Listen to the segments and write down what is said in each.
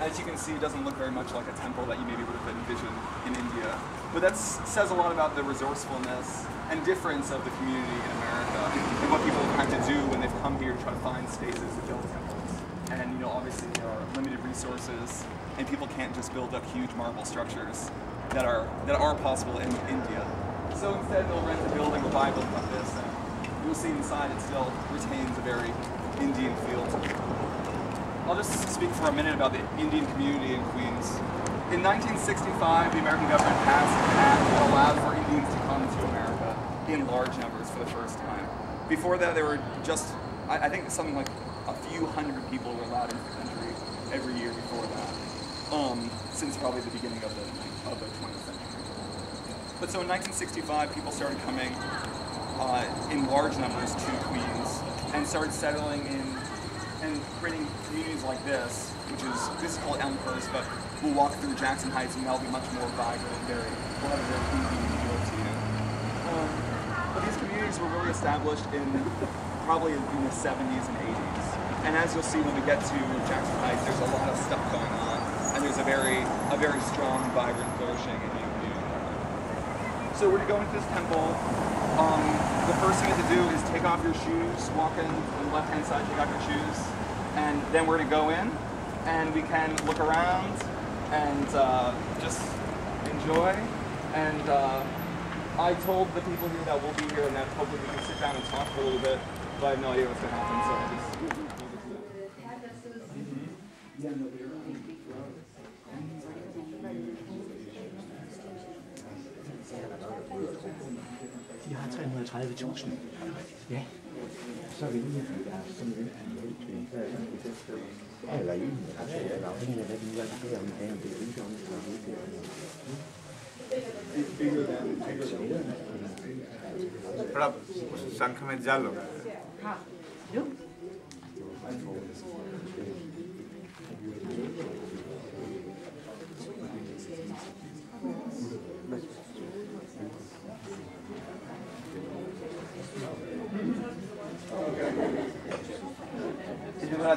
As you can see, it doesn't look very much like a temple that you maybe would have envisioned in India. But that says a lot about the resourcefulness and difference of the community in America and what people have had to do when they've come here to try to find spaces to build temples. And obviously there are limited resources, and people can't just build up huge marble structures that are possible in India. So instead they'll rent a building or buy a building like this, and you'll see inside it still retains a very Indian feel to it. I'll just speak for a minute about the Indian community in Queens. In 1965, the American government passed an act that allowed for Indians to come to America in large numbers for the first time. Before that, there were just, I think something like a few hundred people were allowed into the country every year before that, since probably the beginning of the 20th century. But so in 1965, people started coming in large numbers to Queens and started settling in and creating communities like this, this is called Elmhurst, but we'll walk through Jackson Heights and that'll be much more vibrant and we'll have a very Indian feel to you. But these communities were really established probably in the 70s and 80s. And as you'll see when we get to Jackson Heights, there's a lot of stuff going on, and there's a very strong, vibrant, flourishing Indian community. So we're going to go into this temple. The first thing to do is take off your shoes, walk in on the left-hand side, take off your shoes, and then we're going to go in, and we can look around and just enjoy. And I told the people here that we'll be here and that hopefully we can sit down and talk for a little bit, but I have no idea what's going to happen, so I'll just leave it to that. De har 330.000. Ja. Så vil jeg sådan en eller en, eller afhængig af hvad de er om dagen, det er ikke om det. थोड़ा शंख में जल हो हाँ जो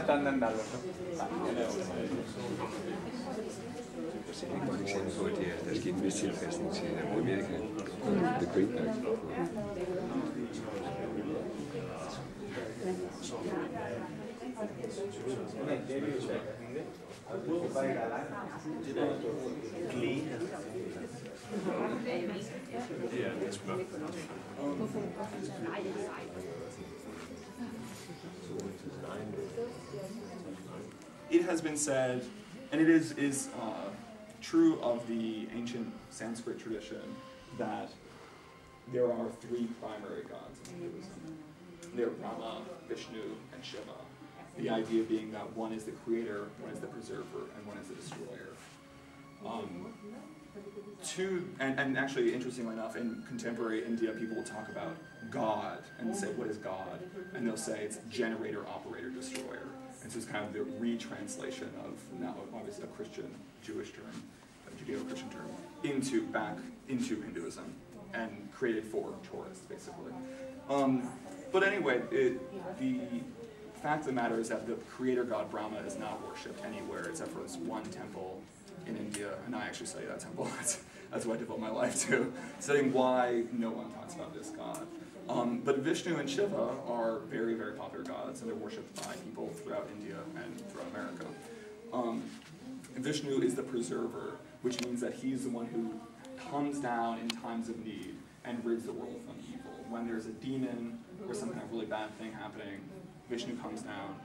चंदन डालो Der sket en vis tilpasning til Amerika. The Great Back. It has been said, and it is true of the ancient Sanskrit tradition, that there are three primary gods in Hinduism. They're Brahma, Vishnu, and Shiva. The idea being that one is the creator, one is the preserver, and one is the destroyer. And actually, interestingly enough, in contemporary India, people will talk about God and say, what is God? And they'll say it's generator, operator, destroyer. And so it's kind of the retranslation of now obviously a Christian, Jewish term, a Judeo-Christian term, back into Hinduism and created for tourists, basically. But anyway, the fact of the matter is that the creator god Brahma is not worshipped anywhere except for this one temple in India, and I actually study that temple. That's what I devote my life to, studying why no one talks about this god. But Vishnu and Shiva are very, very popular gods, and they're worshipped by people throughout India and throughout America. Vishnu is the preserver, which means that he's the one who comes down in times of need and rids the world from evil. When there's a demon or some kind of really bad thing happening, Vishnu comes down